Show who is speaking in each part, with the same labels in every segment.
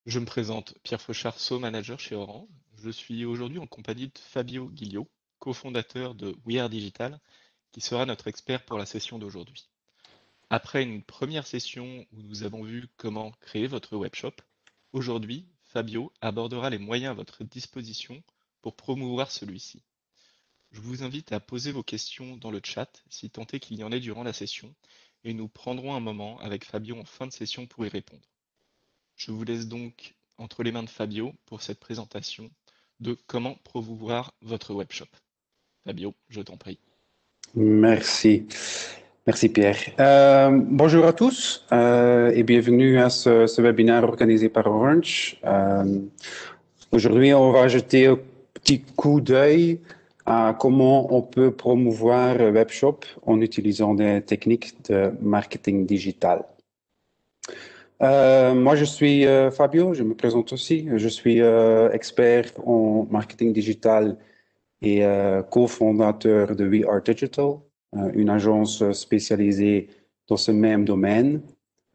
Speaker 1: Je me présente, Pierre Fauchard, Manager chez Orange. Je suis aujourd'hui en compagnie de Fabio Guillot, cofondateur de We Are Digital, qui sera notre expert pour la session d'aujourd'hui. Après une première session où nous avons vu comment créer votre webshop, aujourd'hui, Fabio abordera les moyens à votre disposition pour promouvoir celui-ci. Je vous invite à poser vos questions dans le chat, si tant est qu'il y en ait durant la session, et nous prendrons un moment avec Fabio en fin de session pour y répondre. Je vous laisse donc entre les mains de Fabio pour cette présentation de comment promouvoir votre webshop. Fabio, je t'en prie.
Speaker 2: Merci. Merci Pierre. Bonjour à tous et bienvenue à ce webinaire organisé par Orange. Aujourd'hui, on va jeter un petit coup d'œil à comment on peut promouvoir un webshop en utilisant des techniques de marketing digital. Moi, je suis Fabio, je me présente aussi. Je suis expert en marketing digital et cofondateur de We Are Digital, une agence spécialisée dans ce même domaine.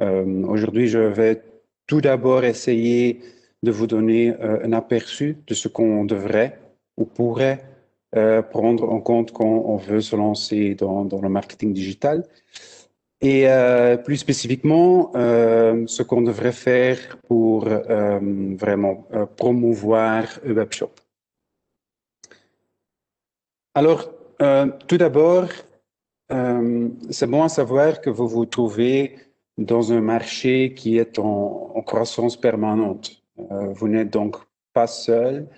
Speaker 2: Aujourd'hui, je vais tout d'abord essayer de vous donner un aperçu de ce qu'on devrait ou pourrait prendre en compte quand on veut se lancer dans le marketing digital. Et plus spécifiquement, ce qu'on devrait faire pour vraiment promouvoir un webshop. Alors, tout d'abord, c'est bon à savoir que vous vous trouvez dans un marché qui est en croissance permanente. Vous n'êtes donc pas seul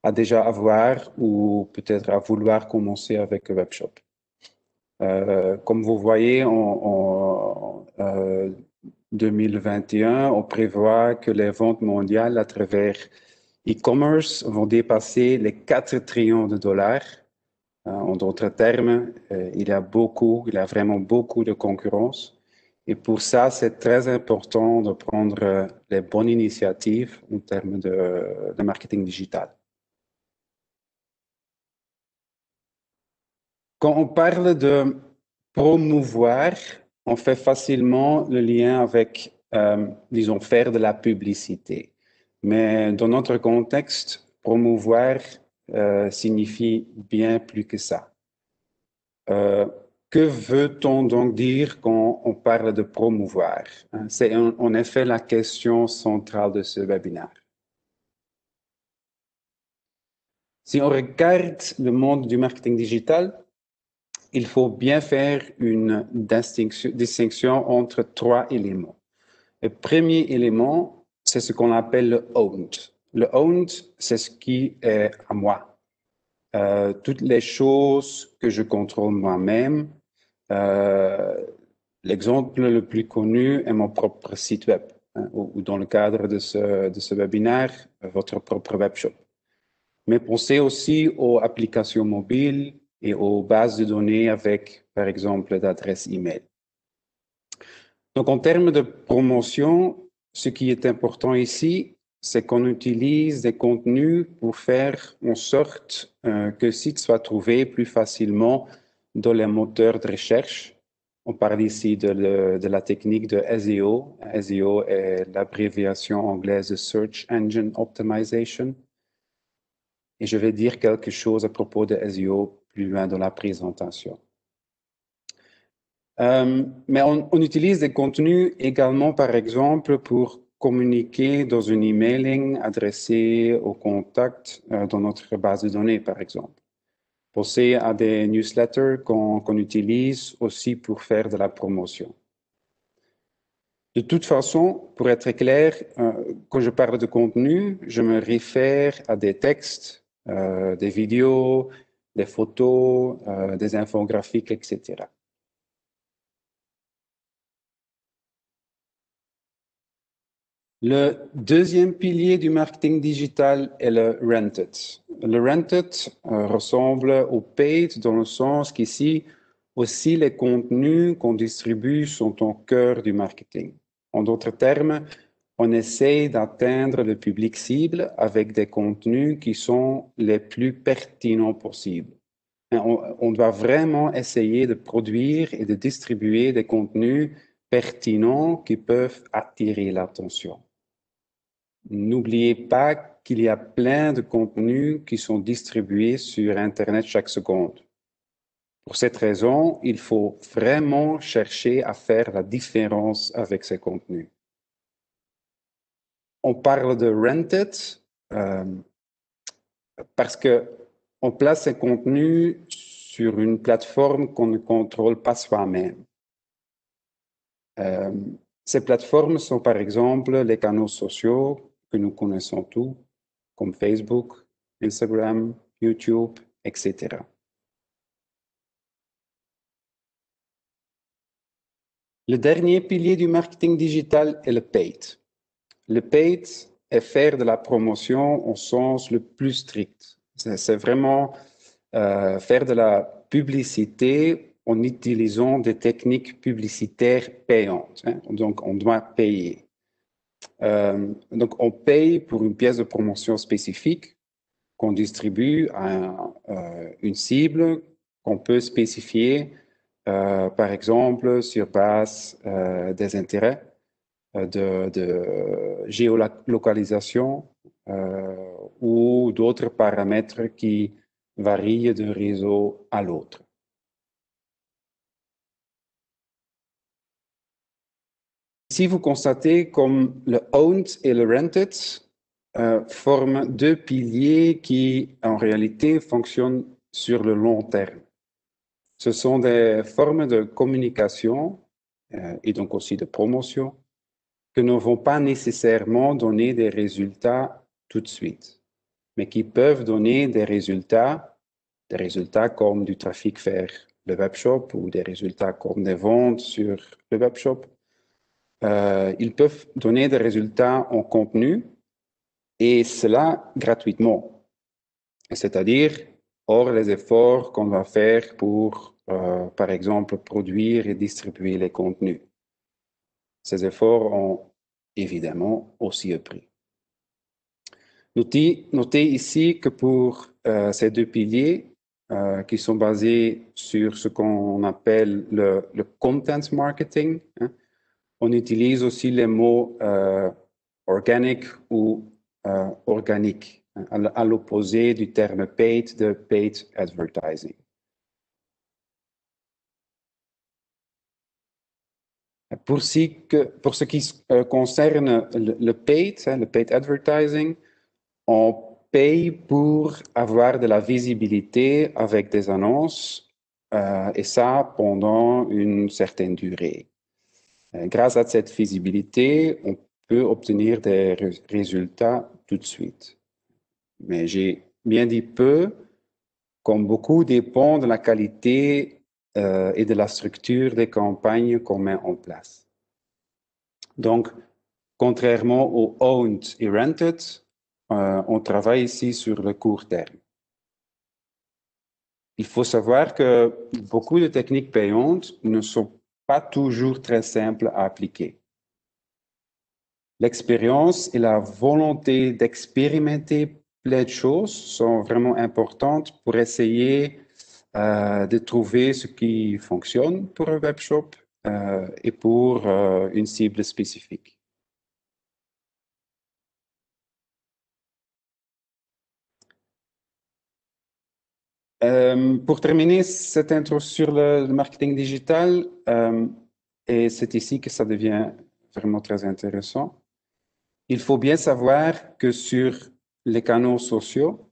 Speaker 2: à déjà avoir ou peut-être à vouloir commencer avec un webshop. Comme vous voyez, en 2021, on prévoit que les ventes mondiales à travers e-commerce vont dépasser les 4 trillions de dollars. En d'autres termes, il y a vraiment beaucoup de concurrence. Et pour ça, c'est très important de prendre les bonnes initiatives en termes de marketing digital. Quand on parle de promouvoir, on fait facilement le lien avec, disons, faire de la publicité. Mais dans notre contexte, promouvoir signifie bien plus que ça. Que veut-on donc dire quand on parle de promouvoir? C'est en effet la question centrale de ce webinaire. Si on regarde le monde du marketing digital, il faut bien faire une distinction entre 3 éléments. Le premier élément, c'est ce qu'on appelle le owned. Le owned, c'est ce qui est à moi. Toutes les choses que je contrôle moi-même. L'exemple le plus connu est mon propre site web, ou dans le cadre de ce webinaire, votre propre webshop. Mais pensez aussi aux applications mobiles et aux bases de données avec, par exemple, d'adresses email. Donc, en termes de promotion, ce qui est important ici, c'est qu'on utilise des contenus pour faire en sorte que le site soit trouvé plus facilement dans les moteurs de recherche. On parle ici de la technique de SEO. SEO est l'abréviation anglaise de Search Engine Optimization. Et je vais dire quelque chose à propos de SEO plus loin dans la présentation. Mais on utilise des contenus également, par exemple, pour communiquer dans une emailing adressée aux contacts dans notre base de données, par exemple. Pensez à des newsletters qu'on utilise aussi pour faire de la promotion. De toute façon, pour être clair, quand je parle de contenu, je me réfère à des textes, des vidéos, des photos, des infographiques, etc. Le deuxième pilier du marketing digital est le rented. Le rented ressemble au paid dans le sens qu'ici, aussi les contenus qu'on distribue sont au cœur du marketing. En d'autres termes, on essaye d'atteindre le public cible avec des contenus qui sont les plus pertinents possibles. On doit vraiment essayer de produire et de distribuer des contenus pertinents qui peuvent attirer l'attention. N'oubliez pas qu'il y a plein de contenus qui sont distribués sur Internet chaque seconde. Pour cette raison, il faut vraiment chercher à faire la différence avec ces contenus. On parle de rented parce qu'on place ces contenus sur une plateforme qu'on ne contrôle pas soi-même. Ces plateformes sont par exemple les canaux sociaux que nous connaissons tous, comme Facebook, Instagram, YouTube, etc. Le dernier pilier du marketing digital est le paid. Le paid est faire de la promotion au sens le plus strict. C'est vraiment faire de la publicité en utilisant des techniques publicitaires payantes. Hein. Donc, on doit payer. Donc, on paye pour une pièce de promotion spécifique qu'on distribue à une cible qu'on peut spécifier, par exemple, sur base des intérêts, de géolocalisation ou d'autres paramètres qui varient d'un réseau à l'autre. Ici, vous constatez comme le owned et le rented forment deux piliers qui, en réalité, fonctionnent sur le long terme. Ce sont des formes de communication et donc aussi de promotion que ne vont pas nécessairement donner des résultats tout de suite, mais qui peuvent donner des résultats comme du trafic vers le webshop ou des résultats comme des ventes sur le webshop. Ils peuvent donner des résultats en contenu et cela gratuitement, c'est-à-dire hors les efforts qu'on va faire pour, par exemple, produire et distribuer les contenus. Ces efforts ont évidemment aussi un prix. Notez ici que pour ces deux piliers, qui sont basés sur ce qu'on appelle le content marketing, hein, on utilise aussi les mots organic ou organique, hein, à l'opposé du terme paid de paid advertising. Pour ce qui concerne le paid, hein, le paid advertising, on paye pour avoir de la visibilité avec des annonces et ça pendant une certaine durée. Grâce à cette visibilité, on peut obtenir des résultats tout de suite. Mais j'ai bien dit peu, comme beaucoup dépend de la qualité et de la structure des campagnes qu'on met en place. Donc, contrairement au owned et rented, on travaille ici sur le court terme. Il faut savoir que beaucoup de techniques payantes ne sont pas toujours très simples à appliquer. L'expérience et la volonté d'expérimenter plein de choses sont vraiment importantes pour essayer de trouver ce qui fonctionne pour un webshop et pour une cible spécifique. Pour terminer cette intro sur le marketing digital, et c'est ici que ça devient vraiment très intéressant, il faut bien savoir que sur les canaux sociaux,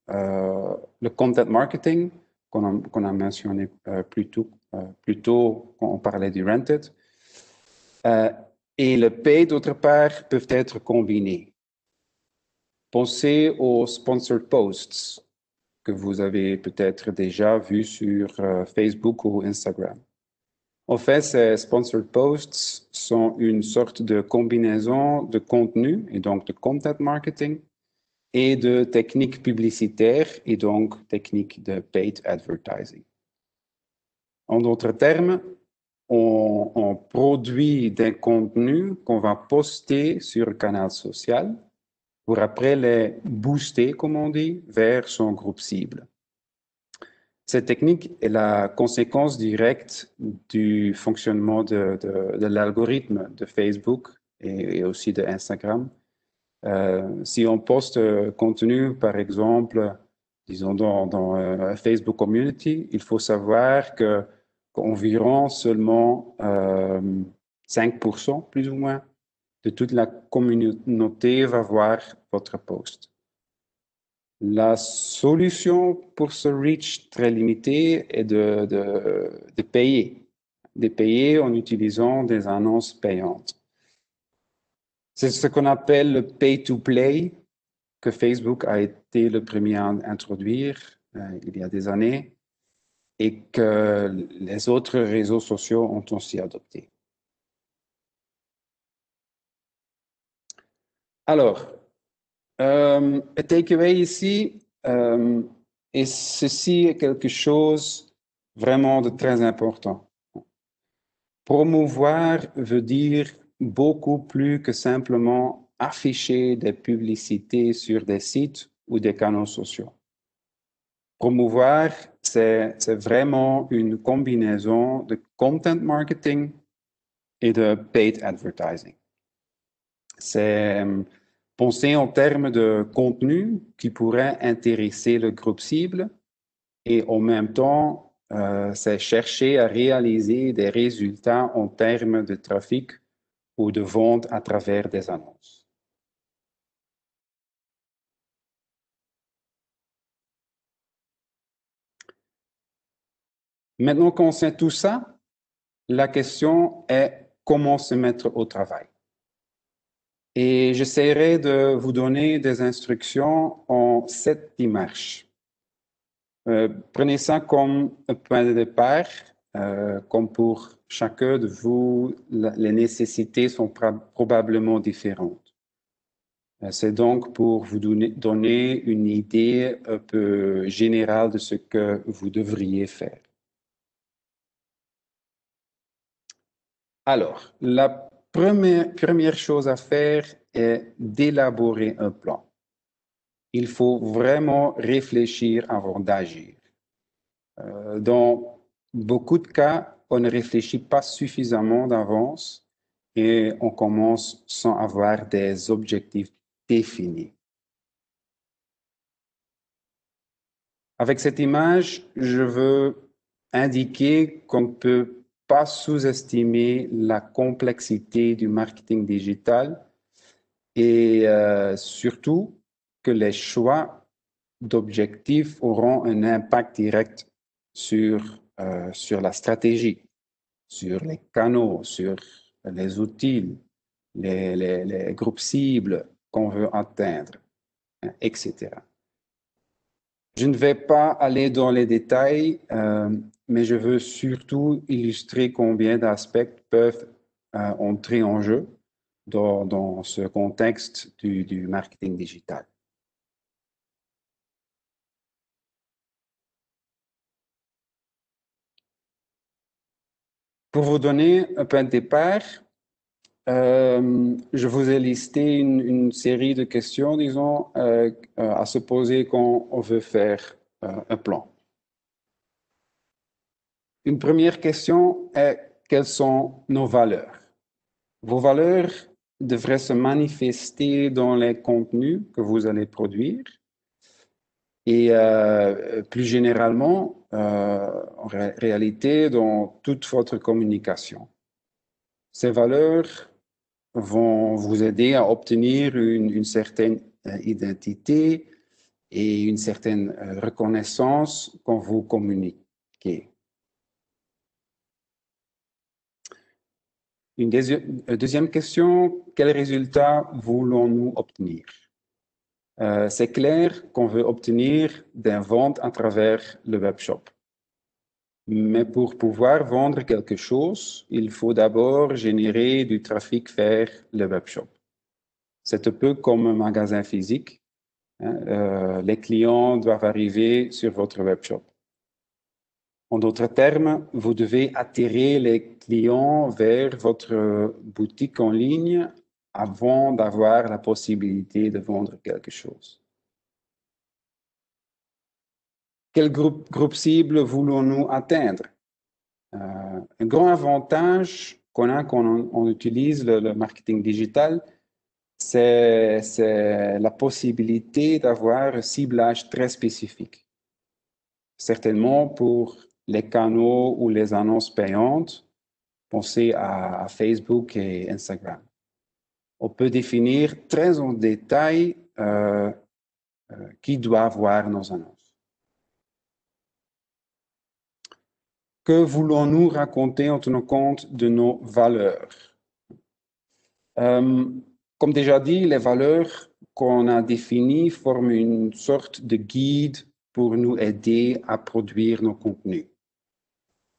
Speaker 2: le content marketing, qu'on a mentionné plus tôt quand on parlait du rented, et le pay, d'autre part, peuvent être combinés. Pensez aux sponsored posts que vous avez peut-être déjà vus sur Facebook ou Instagram. En fait, ces sponsored posts sont une sorte de combinaison de contenu et donc de content marketing et de techniques publicitaires et donc techniques de paid advertising. En d'autres termes, on produit des contenus qu'on va poster sur le canal social pour après les booster, comme on dit, vers son groupe cible. Cette technique est la conséquence directe du fonctionnement de l'algorithme de Facebook et aussi de Instagram, Si on poste contenu, par exemple, disons dans Facebook Community, il faut savoir qu'environ seulement 5%, plus ou moins, de toute la communauté va voir votre post. La solution pour ce reach très limité est de payer en utilisant des annonces payantes. C'est ce qu'on appelle le pay-to-play, que Facebook a été le premier à introduire il y a des années et que les autres réseaux sociaux ont aussi adopté. Alors, le takeaway ici, et ceci est quelque chose vraiment de très important. Promouvoir veut dire beaucoup plus que simplement afficher des publicités sur des sites ou des canaux sociaux. Promouvoir, c'est vraiment une combinaison de content marketing et de paid advertising. C'est penser en termes de contenu qui pourrait intéresser le groupe cible et en même temps, c'est chercher à réaliser des résultats en termes de trafic ou de vente à travers des annonces. Maintenant qu'on sait tout ça, la question est comment se mettre au travail. Et j'essaierai de vous donner des instructions en 7 démarches. Prenez ça comme un point de départ, comme pour chacun de vous, les nécessités sont probablement différentes. C'est donc pour vous donner une idée un peu générale de ce que vous devriez faire. Alors, la première chose à faire est d'élaborer un plan. Il faut vraiment réfléchir avant d'agir. Dans beaucoup de cas, on ne réfléchit pas suffisamment d'avance et on commence sans avoir des objectifs définis. Avec cette image, je veux indiquer qu'on ne peut pas sous-estimer la complexité du marketing digital et surtout que les choix d'objectifs auront un impact direct sur la stratégie, sur les canaux, sur les outils, les groupes cibles qu'on veut atteindre, etc. Je ne vais pas aller dans les détails, mais je veux surtout illustrer combien d'aspects peuvent entrer en jeu dans ce contexte du marketing digital. Pour vous donner un point de départ, je vous ai listé une série de questions, disons, à se poser quand on veut faire un plan. Une première question est: quelles sont nos valeurs? Vos valeurs devraient se manifester dans les contenus que vous allez produire et plus généralement, en réalité, dans toute votre communication. Ces valeurs vont vous aider à obtenir une certaine identité et une certaine reconnaissance quand vous communiquez. Une deuxième question: quels résultats voulons-nous obtenir? C'est clair qu'on veut obtenir des ventes à travers le webshop. Mais pour pouvoir vendre quelque chose, il faut d'abord générer du trafic vers le webshop. C'est un peu comme un magasin physique. Les clients doivent arriver sur votre webshop. En d'autres termes, vous devez attirer les clients vers votre boutique en ligne avant d'avoir la possibilité de vendre quelque chose. Quel groupe cible voulons-nous atteindre? Un grand avantage qu'on a quand on utilise le marketing digital, c'est la possibilité d'avoir un ciblage très spécifique. Certainement pour les canaux ou les annonces payantes, pensez à Facebook et Instagram. On peut définir très en détail qui doit voir nos annonces. Que voulons-nous raconter en tenant compte de nos valeurs? Comme déjà dit, les valeurs qu'on a définies forment une sorte de guide pour nous aider à produire nos contenus.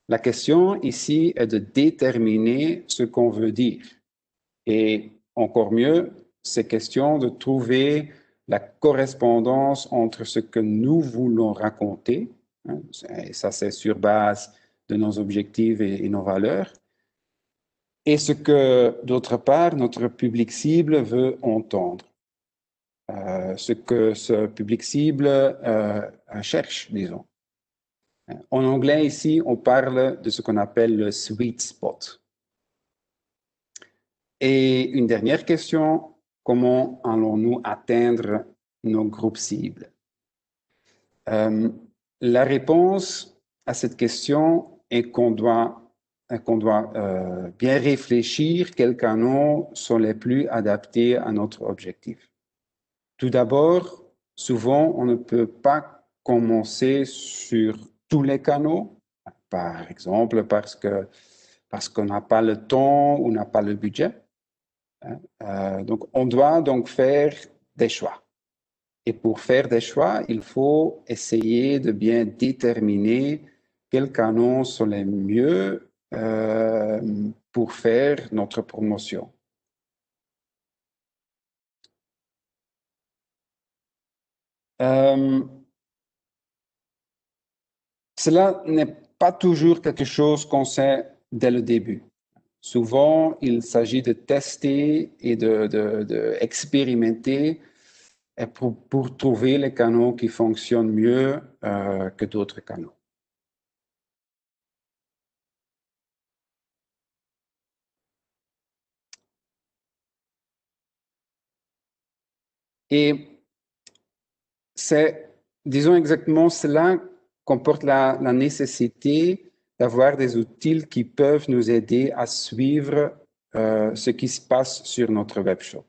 Speaker 2: La question ici est de déterminer ce qu'on veut dire. Et encore mieux, c'est question de trouver la correspondance entre ce que nous voulons raconter, hein, et ça c'est sur base de nos objectifs et nos valeurs, et ce que, d'autre part, notre public cible veut entendre. Ce que ce public cible cherche, disons. En anglais, ici, on parle de ce qu'on appelle le sweet spot. Et une dernière question, comment allons-nous atteindre nos groupes cibles? La réponse à cette question est qu'on doit bien réfléchir quels canaux sont les plus adaptés à notre objectif. Tout d'abord, souvent, on ne peut pas commencer sur tous les canaux, par exemple parce qu'on n'a pas le temps ou n'a pas le budget. Donc, on doit donc faire des choix. Et pour faire des choix, il faut essayer de bien déterminer quels canaux sont les mieux pour faire notre promotion. Cela n'est pas toujours quelque chose qu'on sait dès le début. Souvent, il s'agit de tester et d'expérimenter pour trouver les canaux qui fonctionnent mieux que d'autres canaux. Et c'est, disons exactement, cela comporte la nécessité d'avoir des outils qui peuvent nous aider à suivre ce qui se passe sur notre webshop.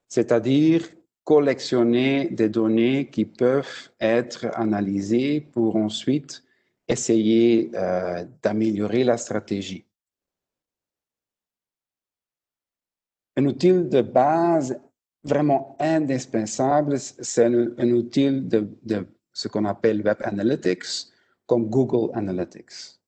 Speaker 2: C'est-à-dire collectionner des données qui peuvent être analysées pour ensuite essayer d'améliorer la stratégie. Un outil de base vraiment indispensable, c'est un outil de ce qu'on appelle Web Analytics, comme Google Analytics.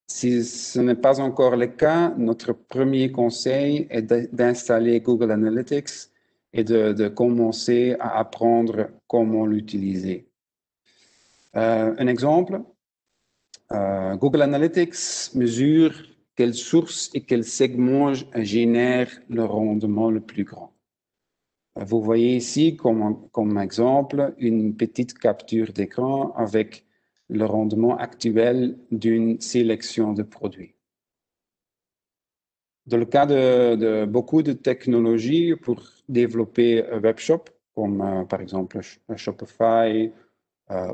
Speaker 2: Si ce n'est pas encore le cas, notre premier conseil est d'installer Google Analytics et de commencer à apprendre comment l'utiliser. Un exemple, Google Analytics mesure quelles sources et quels segments génèrent le rendement le plus grand. Vous voyez ici comme exemple une petite capture d'écran avec le rendement actuel d'une sélection de produits. Dans le cas de beaucoup de technologies pour développer un webshop, comme par exemple Shopify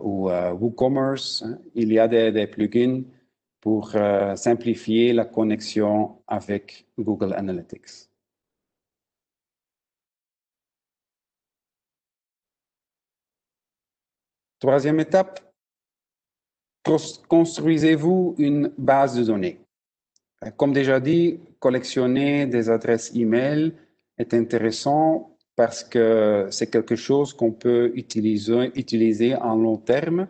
Speaker 2: ou WooCommerce, hein, il y a des plugins pour simplifier la connexion avec Google Analytics. Troisième étape, construisez-vous une base de données. Comme déjà dit, collectionner des adresses e-mail est intéressant parce que c'est quelque chose qu'on peut utiliser en long terme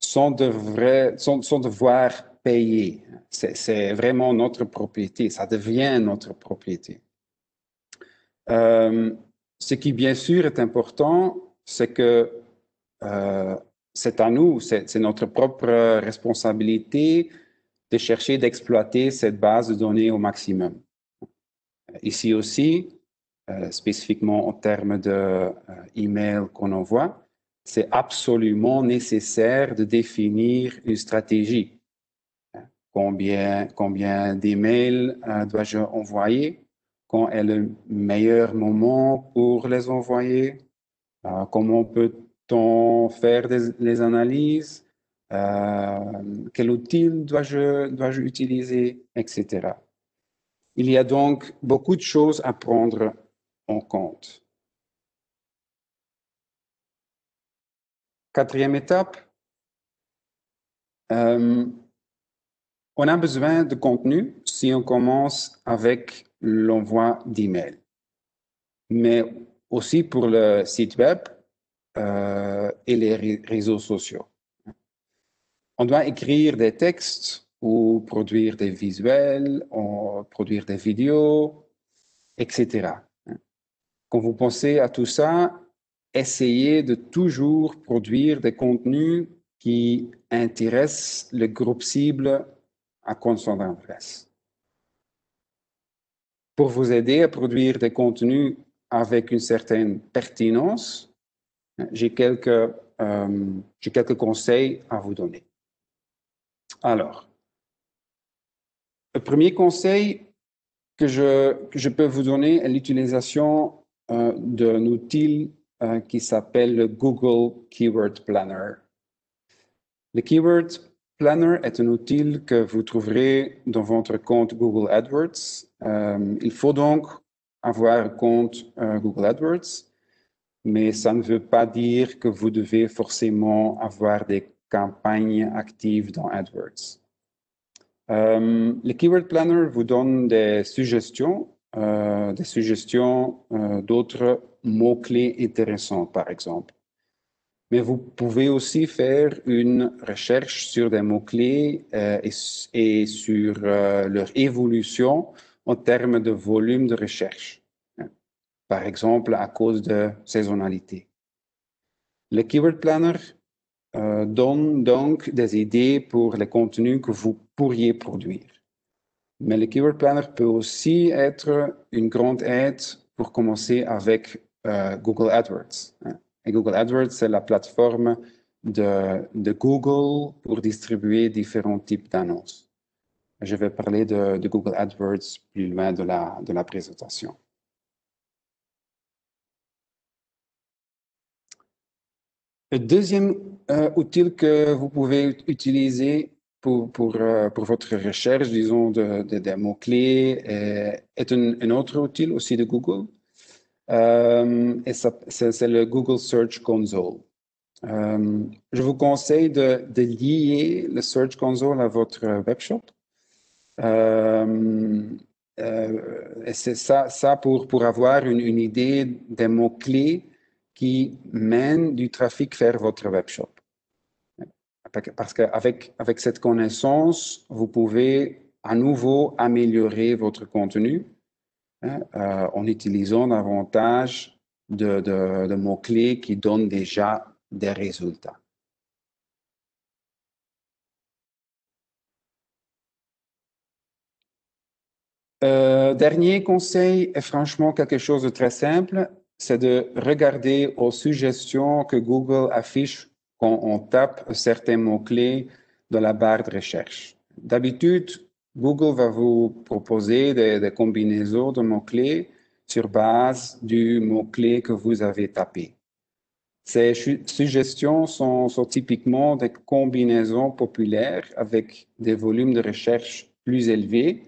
Speaker 2: sans devoir payer. C'est vraiment notre propriété, ça devient notre propriété. Ce qui, bien sûr, est important, c'est que c'est à nous, c'est notre propre responsabilité de chercher d'exploiter cette base de données au maximum. Ici aussi, spécifiquement en termes d'email qu'on envoie, c'est absolument nécessaire de définir une stratégie. Combien d'emails dois-je envoyer? quand est le meilleur moment pour les envoyer, comment peut-on faire les analyses, quel outil dois-je utiliser, etc. Il y a donc beaucoup de choses à prendre en compte. Quatrième étape, on a besoin de contenu si on commence avec l'envoi d'emails, mais aussi pour le site web et les réseaux sociaux. On doit écrire des textes ou produire des visuels, ou produire des vidéos, etc. Quand vous pensez à tout ça, essayez de toujours produire des contenus qui intéressent le groupe cible à quoi on adresse. Pour vous aider à produire des contenus avec une certaine pertinence, j'ai quelques conseils à vous donner. Alors, le premier conseil que je peux vous donner est l'utilisation d'un outil qui s'appelle le Google Keyword Planner. Le Keyword Planner est un outil que vous trouverez dans votre compte Google AdWords. Il faut donc avoir un compte Google AdWords, mais ça ne veut pas dire que vous devez forcément avoir des campagnes actives dans AdWords. Le Keyword Planner vous donne des suggestions d'autres mots-clés intéressants, par exemple. Mais vous pouvez aussi faire une recherche sur des mots-clés et sur leur évolution en termes de volume de recherche, par exemple à cause de saisonnalité. Le Keyword Planner donne donc des idées pour les contenus que vous pourriez produire. Mais le Keyword Planner peut aussi être une grande aide pour commencer avec Google AdWords. Et Google AdWords, c'est la plateforme de Google pour distribuer différents types d'annonces. Je vais parler de Google AdWords plus loin de la présentation. Le deuxième outil que vous pouvez utiliser pour votre recherche, disons, des mots-clés est un autre outil aussi de Google. Et c'est le Google Search Console. Je vous conseille de lier le Search Console à votre webshop. Et c'est ça pour avoir une idée des mots-clés qui mènent du trafic vers votre webshop. Parce qu'avec cette connaissance, vous pouvez à nouveau améliorer votre contenu en utilisant davantage de mots-clés qui donnent déjà des résultats. Dernier conseil est franchement quelque chose de très simple, c'est de regarder aux suggestions que Google affiche quand on tape certains mots-clés dans la barre de recherche. D'habitude, Google va vous proposer des combinaisons de mots-clés sur base du mot-clé que vous avez tapé. Ces suggestions sont typiquement des combinaisons populaires avec des volumes de recherche plus élevés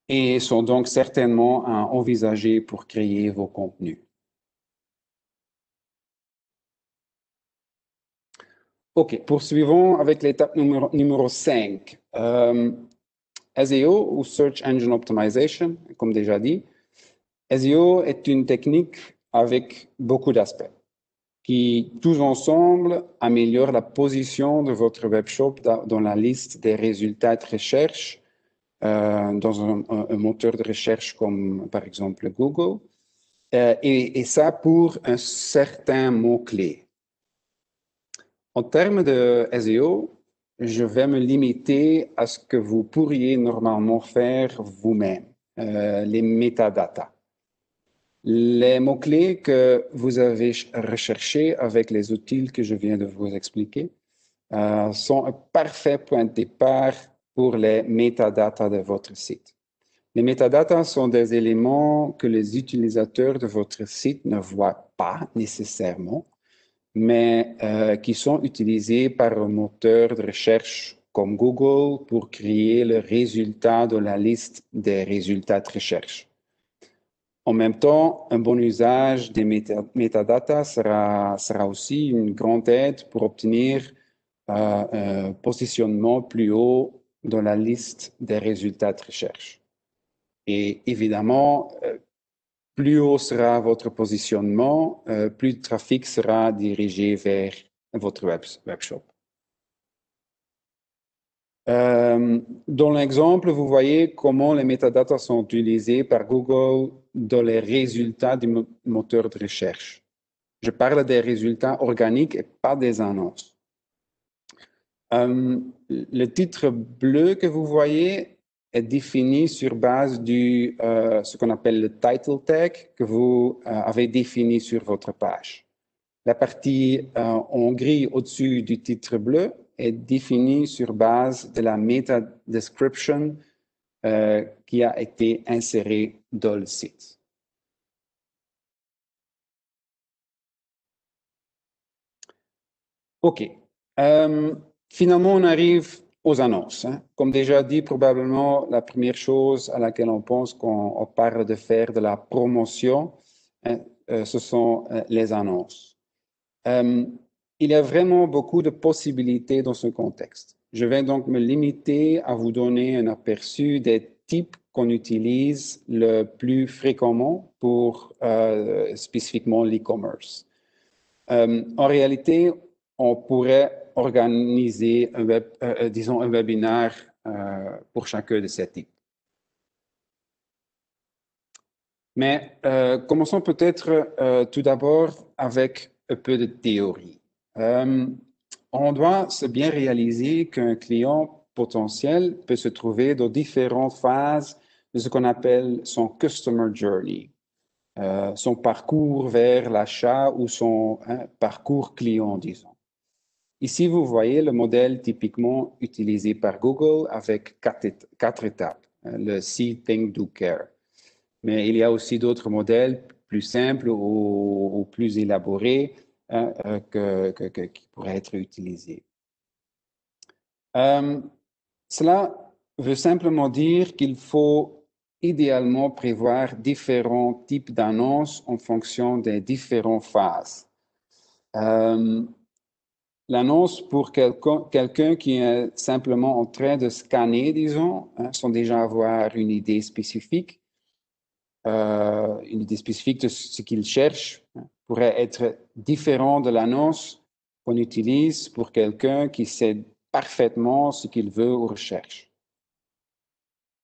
Speaker 2: et sont donc certainement à envisager pour créer vos contenus. OK, poursuivons avec l'étape numéro 5. SEO ou Search Engine Optimization, comme déjà dit. SEO est une technique avec beaucoup d'aspects qui, tous ensemble, améliorent la position de votre webshop dans la liste des résultats de recherche dans un moteur de recherche comme par exemple Google, et ça pour un certain mot-clé. En termes de SEO, je vais me limiter à ce que vous pourriez normalement faire vous-même, les métadatas. Les mots-clés que vous avez recherchés avec les outils que je viens de vous expliquer sont un parfait point de départ pour les métadatas de votre site. Les métadatas sont des éléments que les utilisateurs de votre site ne voient pas nécessairement, mais qui sont utilisés par un moteur de recherche comme Google pour créer le résultat de la liste des résultats de recherche. En même temps, un bon usage des métadatas sera aussi une grande aide pour obtenir un positionnement plus haut dans la liste des résultats de recherche. Et évidemment, plus haut sera votre positionnement, plus de trafic sera dirigé vers votre webshop. Dans l'exemple, vous voyez comment les métadatas sont utilisés par Google dans les résultats du moteur de recherche. Je parle des résultats organiques et pas des annonces. Le titre bleu que vous voyez est défini sur base de ce qu'on appelle le title tag que vous avez défini sur votre page. La partie en gris au-dessus du titre bleu est définie sur base de la meta description qui a été insérée dans le site. OK. Finalement, on arrive aux annonces. Comme déjà dit, probablement la première chose à laquelle on pense quand on parle de faire de la promotion, ce sont les annonces. Il y a vraiment beaucoup de possibilités dans ce contexte. Je vais donc me limiter à vous donner un aperçu des types qu'on utilise le plus fréquemment pour spécifiquement l'e-commerce. En réalité, on pourrait organiser un webinaire pour chacun de ces types. Mais commençons peut-être tout d'abord avec un peu de théorie. On doit se bien réaliser qu'un client potentiel peut se trouver dans différentes phases de ce qu'on appelle son customer journey, son parcours vers l'achat ou son parcours client, disons. Ici, vous voyez le modèle typiquement utilisé par Google avec quatre étapes, le See, Think, Do, Care. Mais il y a aussi d'autres modèles plus simples ou plus élaborés qui pourraient être utilisés. Cela veut simplement dire qu'il faut idéalement prévoir différents types d'annonces en fonction des différentes phases. L'annonce pour quelqu'un qui est simplement en train de scanner, disons, sans déjà avoir une idée spécifique de ce qu'il cherche, pourrait être différent de l'annonce qu'on utilise pour quelqu'un qui sait parfaitement ce qu'il veut ou recherche.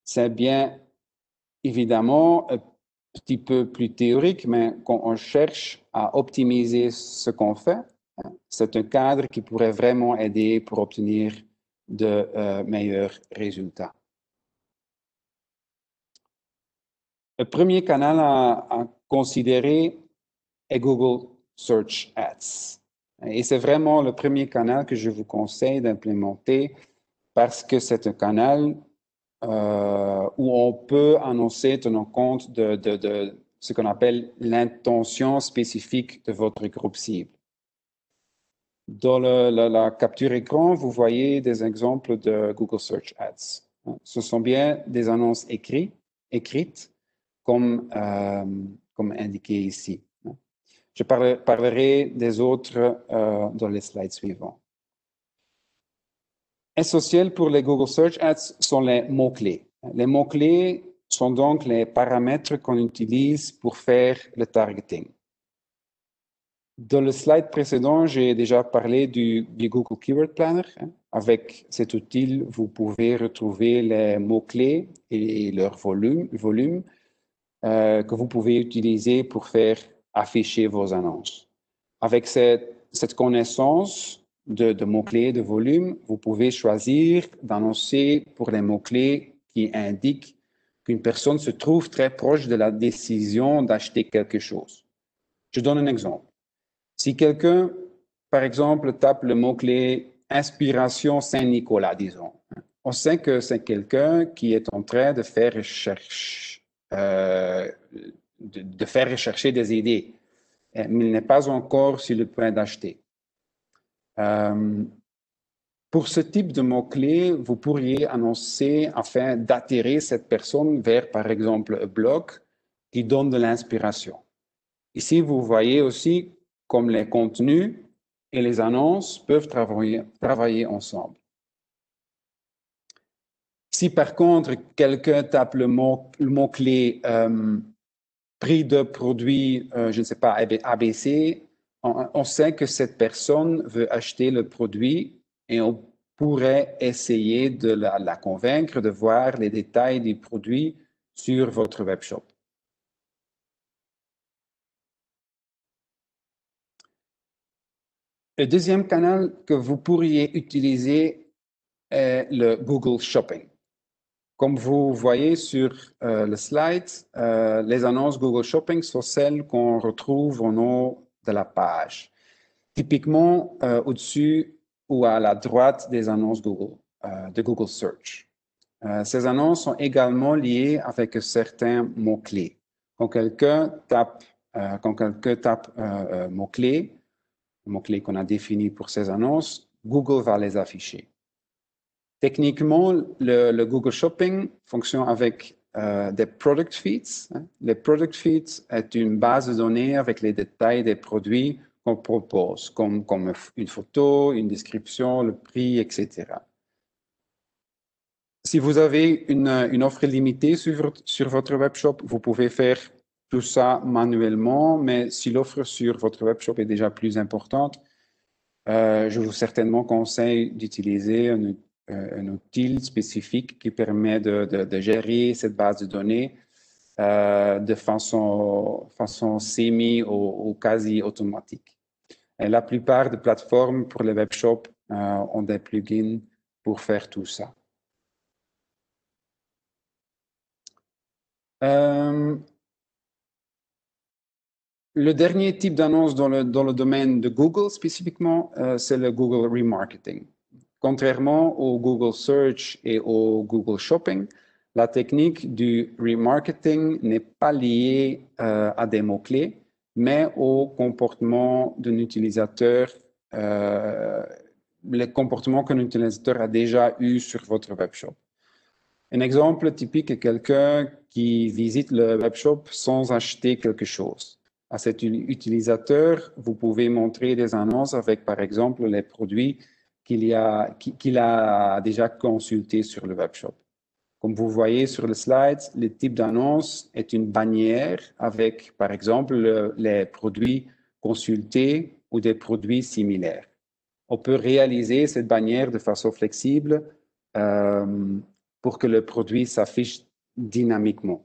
Speaker 2: C'est bien évidemment un petit peu plus théorique, mais quand on cherche à optimiser ce qu'on fait, c'est un cadre qui pourrait vraiment aider pour obtenir de meilleurs résultats. Le premier canal à considérer est Google Search Ads. Et c'est vraiment le premier canal que je vous conseille d'implémenter parce que c'est un canal où on peut annoncer tenant compte de ce qu'on appelle l'intention spécifique de votre groupe cible. Dans la capture écran, vous voyez des exemples de Google Search Ads. Ce sont bien des annonces écrites comme indiqué ici. Je parlerai des autres dans les slides suivants. Essentiels pour les Google Search Ads sont les mots-clés. Les mots-clés sont donc les paramètres qu'on utilise pour faire le targeting. Dans le slide précédent, j'ai déjà parlé du Google Keyword Planner. Avec cet outil, vous pouvez retrouver les mots-clés et leur volume que vous pouvez utiliser pour faire afficher vos annonces. Avec cette connaissance de mots-clés, de volume, vous pouvez choisir d'annoncer pour les mots-clés qui indiquent qu'une personne se trouve très proche de la décision d'acheter quelque chose. Je donne un exemple. Si quelqu'un, par exemple, tape le mot-clé « inspiration Saint-Nicolas », disons, on sait que c'est quelqu'un qui est en train de faire rechercher des idées, mais il n'est pas encore sur le point d'acheter. Pour ce type de mots-clés, vous pourriez annoncer afin d'attirer cette personne vers, par exemple, un blog qui donne de l'inspiration. Ici, vous voyez aussi comme les contenus et les annonces peuvent travailler ensemble. Si par contre, quelqu'un tape le mot-clé prix de produit, je ne sais pas, ABC, on sait que cette personne veut acheter le produit et on pourrait essayer de la convaincre de voir les détails du produit sur votre webshop. Le deuxième canal que vous pourriez utiliser est le Google Shopping. Comme vous voyez sur le slide, les annonces Google Shopping sont celles qu'on retrouve au nom de la page. Typiquement au-dessus ou à la droite des annonces Google, de Google Search. Ces annonces sont également liées avec certains mots-clés. Quand quelqu'un tape mot-clé, le mot-clé qu'on a défini pour ces annonces, Google va les afficher. Techniquement, le Google Shopping fonctionne avec des product feeds. Les product feeds est une base de données avec les détails des produits qu'on propose, comme une photo, une description, le prix, etc. Si vous avez une offre limitée sur votre webshop, vous pouvez faire tout ça manuellement, mais si l'offre sur votre webshop est déjà plus importante, je vous certainement conseille d'utiliser un outil spécifique qui permet de gérer cette base de données de façon semi ou quasi automatique. Et la plupart des plateformes pour les webshops ont des plugins pour faire tout ça. Le dernier type d'annonce dans le domaine de Google spécifiquement, c'est le Google Remarketing. Contrairement au Google Search et au Google Shopping, la technique du remarketing n'est pas liée à des mots-clés, mais au comportement d'un utilisateur, les comportements qu'un utilisateur a déjà eu sur votre webshop. Un exemple typique est quelqu'un qui visite le webshop sans acheter quelque chose. À cet utilisateur, vous pouvez montrer des annonces avec, par exemple, les produits qu'il a déjà consultés sur le webshop. Comme vous voyez sur le slide, le type d'annonce est une bannière avec, par exemple, les produits consultés ou des produits similaires. On peut réaliser cette bannière de façon flexible pour que le produit s'affiche dynamiquement.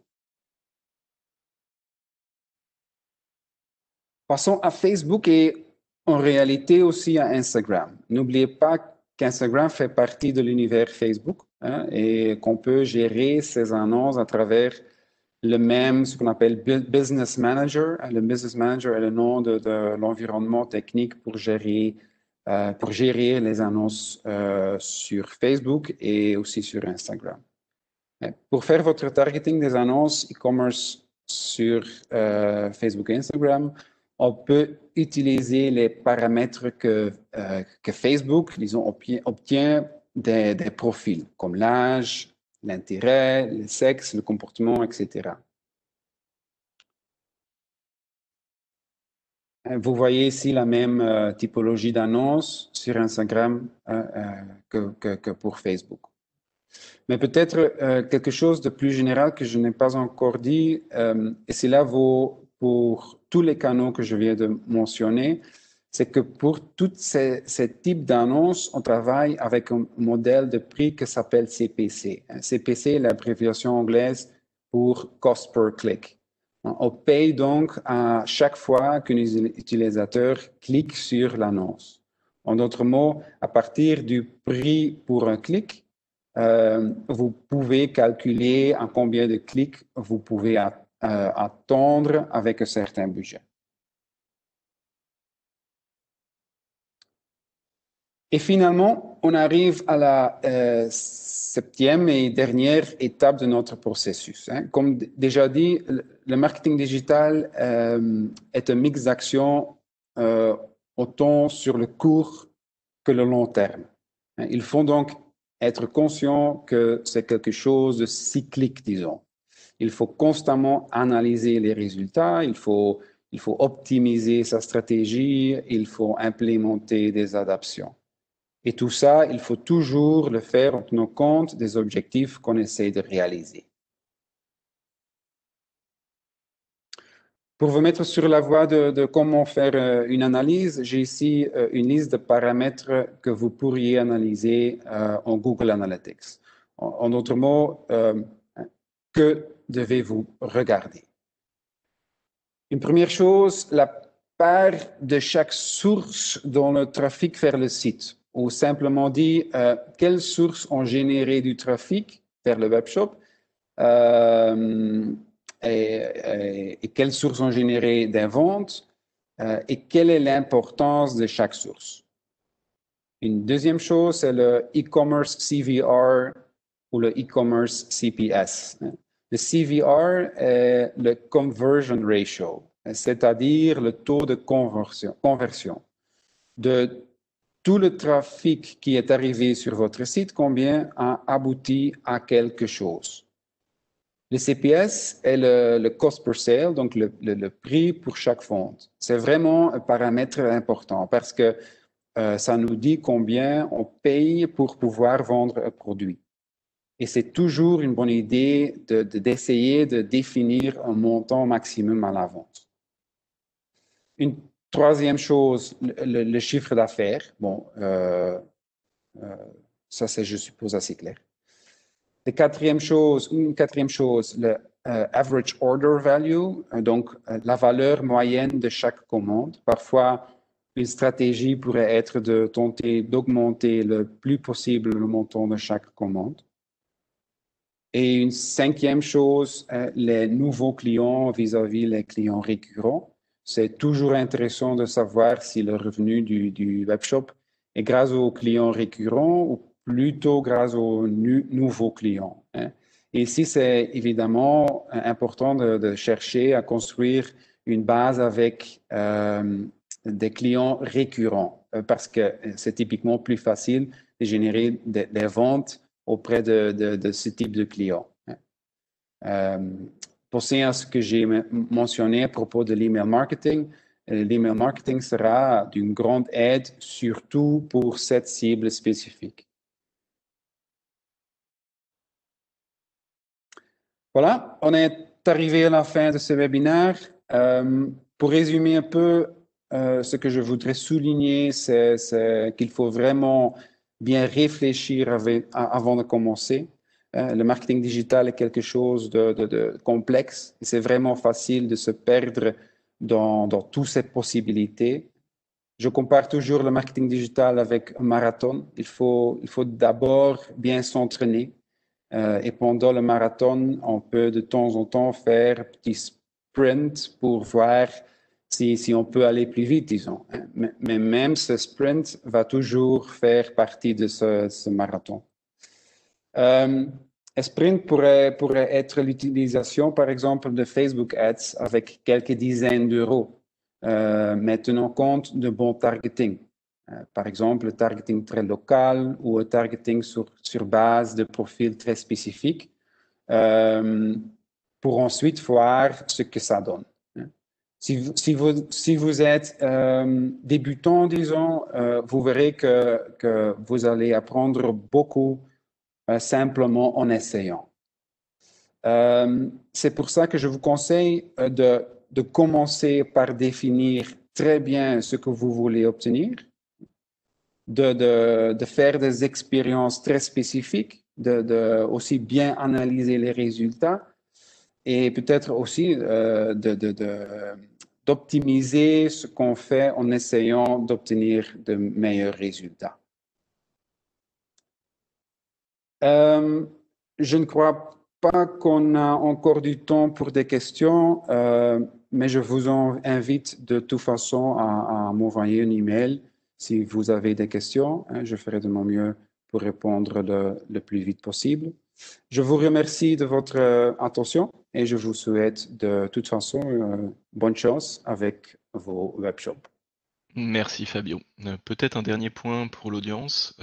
Speaker 2: Passons à Facebook et en réalité aussi à Instagram. N'oubliez pas qu'Instagram fait partie de l'univers Facebook et qu'on peut gérer ses annonces à travers ce qu'on appelle Business Manager. Le Business Manager est le nom de l'environnement technique pour gérer les annonces sur Facebook et aussi sur Instagram. Pour faire votre targeting des annonces e-commerce sur Facebook et Instagram, on peut utiliser les paramètres que Facebook, disons, obtient des profils, comme l'âge, l'intérêt, le sexe, le comportement, etc. Vous voyez ici la même typologie d'annonce sur Instagram que pour Facebook. Mais peut-être quelque chose de plus général que je n'ai pas encore dit, et cela vaut pour tous les canaux que je viens de mentionner, c'est que pour tous ces types d'annonces, on travaille avec un modèle de prix qui s'appelle CPC. CPC est l'abréviation anglaise pour Cost per Click. On paye donc à chaque fois qu'un utilisateur clique sur l'annonce. En d'autres mots, à partir du prix pour un clic, vous pouvez calculer en combien de clics vous pouvez attendre avec un certain budget. Et finalement, on arrive à la septième et dernière étape de notre processus. Comme déjà dit, le marketing digital est un mix d'actions autant sur le court que le long terme. Il faut donc être conscient que c'est quelque chose de cyclique, disons. Il faut constamment analyser les résultats, il faut optimiser sa stratégie, il faut implémenter des adaptations. Et tout ça, il faut toujours le faire en tenant compte des objectifs qu'on essaie de réaliser. Pour vous mettre sur la voie de comment faire une analyse, j'ai ici une liste de paramètres que vous pourriez analyser en Google Analytics. En d'autres mots, que devez-vous regarder? Une première chose, la part de chaque source dans le trafic vers le site, ou simplement dit, quelles sources ont généré du trafic vers le webshop et quelles sources ont généré des ventes et quelle est l'importance de chaque source. Une deuxième chose, c'est le e-commerce CVR ou le e-commerce CPS. Le CVR est le conversion ratio, c'est-à-dire le taux de conversion. De tout le trafic qui est arrivé sur votre site, combien a abouti à quelque chose. Le CPS est le cost per sale, donc le prix pour chaque vente. C'est vraiment un paramètre important parce que ça nous dit combien on paye pour pouvoir vendre un produit. Et c'est toujours une bonne idée d'essayer de définir un montant maximum à la vente. Une troisième chose, le chiffre d'affaires. Bon, ça c'est, je suppose, assez clair. Une quatrième chose, le average order value, donc la valeur moyenne de chaque commande. Parfois, une stratégie pourrait être de tenter d'augmenter le plus possible le montant de chaque commande. Et une cinquième chose, les nouveaux clients vis-à-vis les clients récurrents. C'est toujours intéressant de savoir si le revenu du webshop est grâce aux clients récurrents ou plutôt grâce aux nouveaux clients. Et ici, c'est évidemment important de chercher à construire une base avec des clients récurrents parce que c'est typiquement plus facile de générer des ventes auprès de ce type de clients. Pensez à ce que j'ai mentionné à propos de l'email marketing. L'email marketing sera d'une grande aide, surtout pour cette cible spécifique. Voilà, on est arrivé à la fin de ce webinaire. Pour résumer un peu, ce que je voudrais souligner, c'est qu'il faut vraiment bien réfléchir avant de commencer. Le marketing digital est quelque chose de complexe. C'est vraiment facile de se perdre dans toutes ces possibilités. Je compare toujours le marketing digital avec un marathon. Il faut d'abord bien s'entraîner. Et pendant le marathon, on peut de temps en temps faire un petit sprint pour voir si on peut aller plus vite, disons. Mais même ce sprint va toujours faire partie de ce marathon. Un sprint pourrait être l'utilisation, par exemple, de Facebook Ads avec quelques dizaines d'euros, mais tenant compte de bon targeting. Par exemple, le targeting très local ou un targeting sur base de profils très spécifiques pour ensuite voir ce que ça donne. Si vous êtes débutant, disons, vous verrez que vous allez apprendre beaucoup simplement en essayant. C'est pour ça que je vous conseille de commencer par définir très bien ce que vous voulez obtenir, de faire des expériences très spécifiques, de aussi bien analyser les résultats et peut-être aussi d'optimiser ce qu'on fait en essayant d'obtenir de meilleurs résultats. Je ne crois pas qu'on a encore du temps pour des questions, mais je vous invite de toute façon à m'envoyer un email Si vous avez des questions, je ferai de mon mieux pour répondre le plus vite possible. Je vous remercie de votre attention et je vous souhaite de toute façon bonne chance avec vos webshops.
Speaker 1: Merci Fabio. Peut-être un dernier point pour l'audience.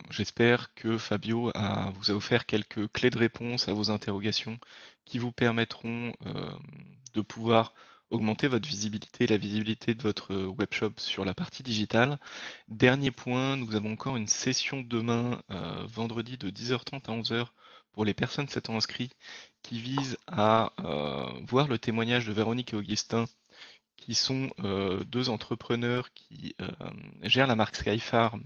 Speaker 1: J'espère que Fabio vous a offert quelques clés de réponse à vos interrogations qui vous permettront de pouvoir augmenter votre visibilité, la visibilité de votre webshop sur la partie digitale. Dernier point, nous avons encore une session demain, vendredi de 10h30 à 11h pour les personnes s'étant inscrites qui vise à voir le témoignage de Véronique et Augustin qui sont deux entrepreneurs qui gèrent la marque Skyfarm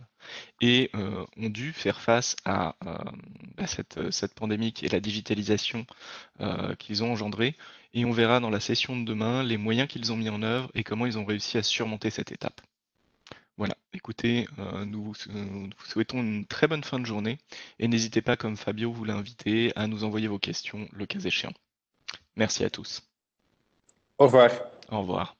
Speaker 1: et ont dû faire face à cette pandémie et la digitalisation qu'ils ont engendrée. Et on verra dans la session de demain les moyens qu'ils ont mis en œuvre et comment ils ont réussi à surmonter cette étape. Voilà, écoutez, nous vous souhaitons une très bonne fin de journée et n'hésitez pas, comme Fabio vous l'a invité, à nous envoyer vos questions le cas échéant. Merci à tous.
Speaker 2: Au revoir.
Speaker 1: Au revoir.